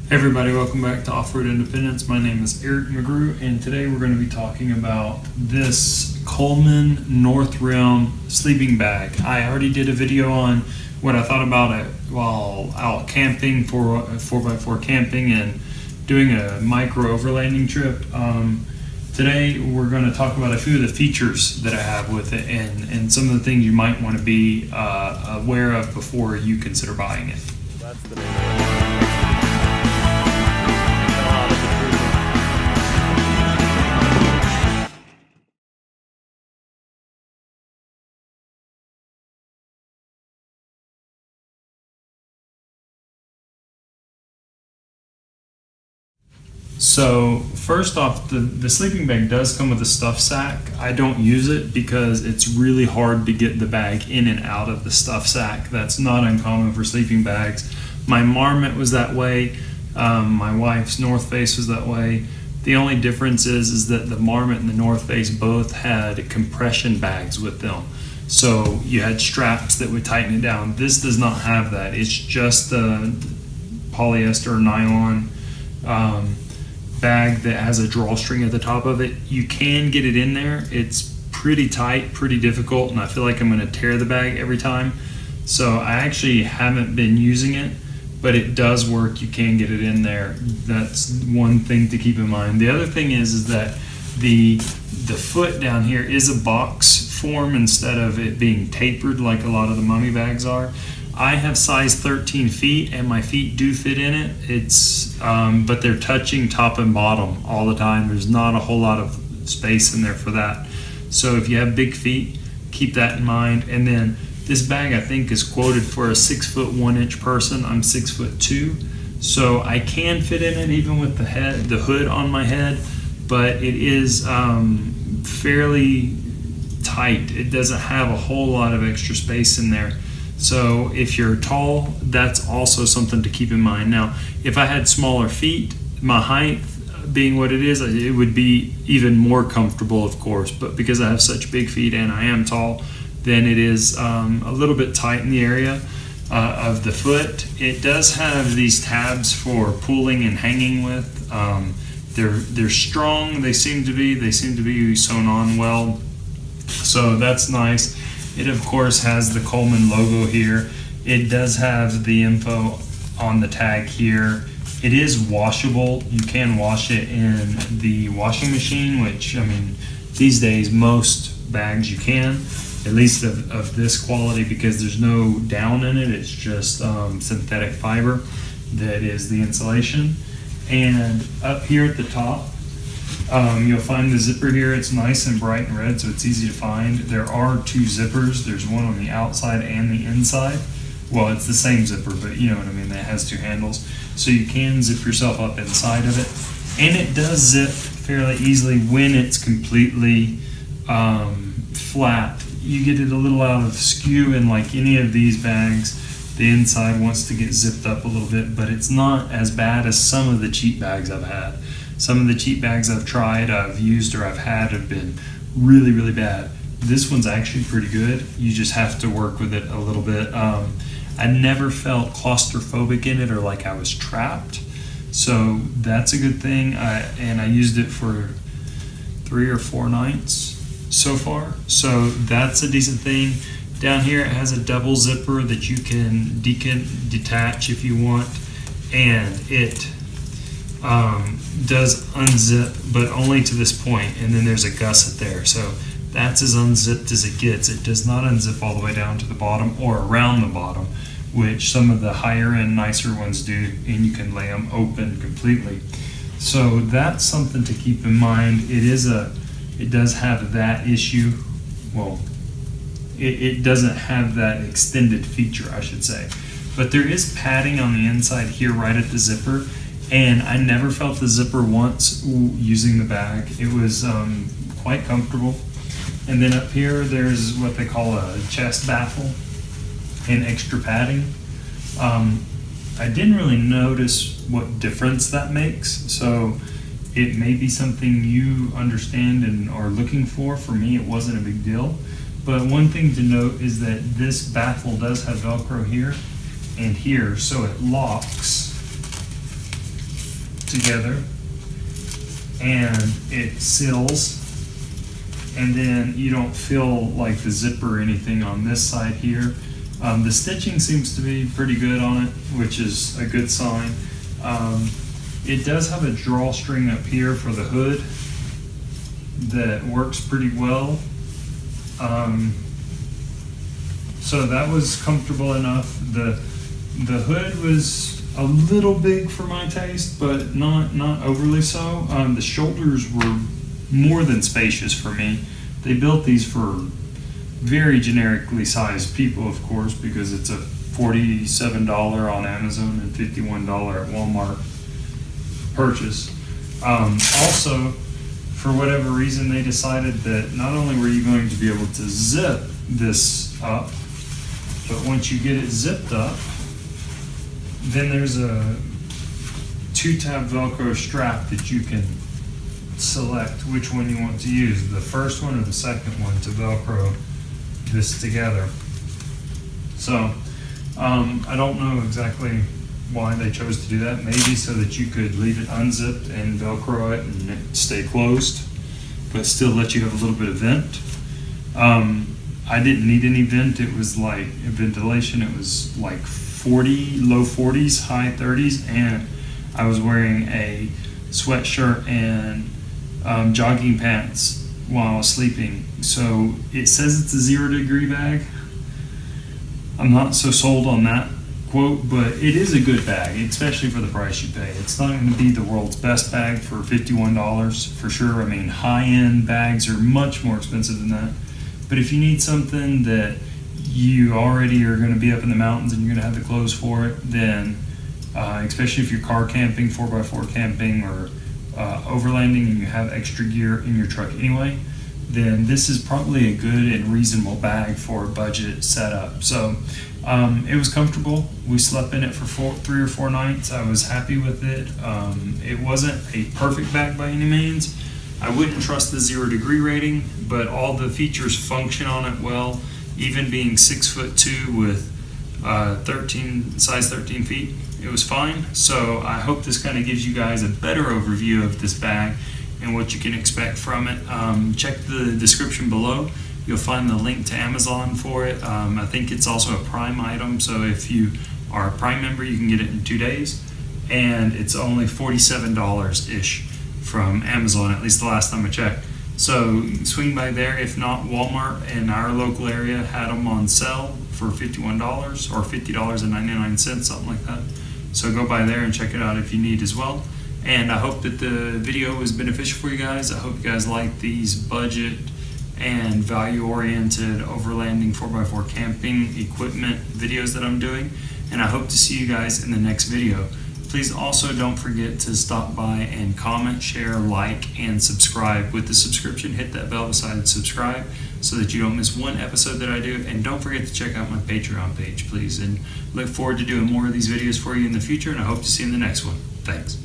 Hey everybody, welcome back to Off-Road Independence. My name is Eric McGrew, and today we're going to be talking about this Coleman North Rim sleeping bag. I already did a video on what I thought about it while out camping for 4x4 camping and doing a micro overlanding trip. Today we're going to talk about a few of the features that I have with it and some of the things you might want to be aware of before you consider buying it. That's the name of it. So first off, the sleeping bag does come with a stuff sack. I don't use it because it's really hard to get the bag in and out of the stuff sack. That's not uncommon for sleeping bags. My Marmot was that way. My wife's North Face was that way. The only difference is that the Marmot and the North Face both had compression bags with them. So you had straps that would tighten it down. This does not have that. It's just a polyester nylon bag that has a drawstring at the top of it. You can get it in there. It's pretty tight, pretty difficult, and I feel like I'm going to tear the bag every time. So I actually haven't been using it, but it does work. You can get it in there. That's one thing to keep in mind. The other thing is that the foot down here is a box form instead of it being tapered like a lot of the mummy bags are. I have size 13 feet and my feet do fit in it. It's but they're touching top and bottom all the time. There's not a whole lot of space in there for that. So if you have big feet, keep that in mind. And then this bag I think is quoted for a 6'1" person. I'm 6'2", so I can fit in it even with the hood on my head, but it is fairly tight. It doesn't have a whole lot of extra space in there. So if you're tall, that's also something to keep in mind. Now, if I had smaller feet, my height being what it is, it would be even more comfortable, of course. But because I have such big feet and I am tall, then it is a little bit tight in the area of the foot. It does have these tabs for pulling and hanging with. They're strong. They seem to be sewn on well. So that's nice. It of course has the Coleman logo here. It does have the info on the tag here. It is washable. You can wash it in the washing machine, which, I mean, these days most bags you can, at least of this quality, because there's no down in it. It's just synthetic fiber that is the insulation. And up here at the top, you'll find the zipper here. It's nice and bright and red, so it's easy to find. There are two zippers. There's one on the outside and the inside. Well, it's the same zipper, but you know what I mean. That has two handles. So you can zip yourself up inside of it. And it does zip fairly easily when it's completely flat. You get it a little out of skew, and like any of these bags, the inside wants to get zipped up a little bit, but it's not as bad as some of the cheap bags I've had. Some of the cheap bags I've tried, I've used, or I've had have been really, really bad. This one's actually pretty good. You just have to work with it a little bit. I never felt claustrophobic in it or like I was trapped. So that's a good thing. And I used it for 3 or 4 nights so far. So that's a decent thing. Down here it has a double zipper that you can detach if you want. And it does unzip, but only to this point, and then there's a gusset there. So that's as unzipped as it gets. It does not unzip all the way down to the bottom or around the bottom, which some of the higher end, nicer ones do, and you can lay them open completely. So that's something to keep in mind. It does have that issue. Well, it doesn't have that extended feature, I should say. But there is padding on the inside here right at the zipper. And I never felt the zipper once using the bag. It was quite comfortable. And then up here, there's what they call a chest baffle and extra padding. I didn't really notice what difference that makes. So it may be something you understand and are looking for. For me, it wasn't a big deal. But one thing to note is that this baffle does have Velcro here and here, so it locks together, and it seals, and then you don't feel like the zipper or anything on this side here. The stitching seems to be pretty good on it, which is a good sign. It does have a drawstring up here for the hood that works pretty well. So that was comfortable enough. The hood was a little big for my taste, but not overly so. The shoulders were more than spacious for me. They built these for very generically sized people, of course, because it's a $47 on Amazon and $51 at Walmart purchase. Also, for whatever reason, they decided that not only were you going to be able to zip this up, but once you get it zipped up, then there's a 2-tab Velcro strap that you can select which one you want to use, the first one or the second one, to Velcro this together. So I don't know exactly why they chose to do that. Maybe so that you could leave it unzipped and Velcro it and it stay closed, but still let you have a little bit of vent. I didn't need any vent. It was like ventilation. It was like 40, low 40s, high 30s, and I was wearing a sweatshirt and jogging pants while I was sleeping. So it says it's a 0-degree bag. I'm not so sold on that quote, but it is a good bag, especially for the price you pay. It's not going to be the world's best bag for $51 for sure. I mean, high-end bags are much more expensive than that. But if you need something that you already are going to be up in the mountains and you're going to have the clothes for it, then especially if you're car camping, 4x4 camping, or overlanding and you have extra gear in your truck anyway, then this is probably a good and reasonable bag for a budget setup. So it was comfortable. We slept in it for 3 or 4 nights. I was happy with it. It wasn't a perfect bag by any means. I wouldn't trust the 0-degree rating, but all the features function on it well. Even being 6'2" with size 13 feet, it was fine. So I hope this kind of gives you guys a better overview of this bag and what you can expect from it. Check the description below. You'll find the link to Amazon for it. I think it's also a Prime item, so if you are a Prime member, you can get it in 2 days. And it's only $47-ish from Amazon, at least the last time I checked. So swing by there. If not, Walmart in our local area had them on sale for $51 or $50.99, something like that. So go by there and check it out if you need as well. And I hope that the video was beneficial for you guys. I hope you guys like these budget and value-oriented overlanding 4x4 camping equipment videos that I'm doing. And I hope to see you guys in the next video. Please also don't forget to stop by and comment, share, like, and subscribe. With the subscription, hit that bell beside subscribe so that you don't miss one episode that I do. And don't forget to check out my Patreon page, please. And look forward to doing more of these videos for you in the future, and I hope to see you in the next one. Thanks.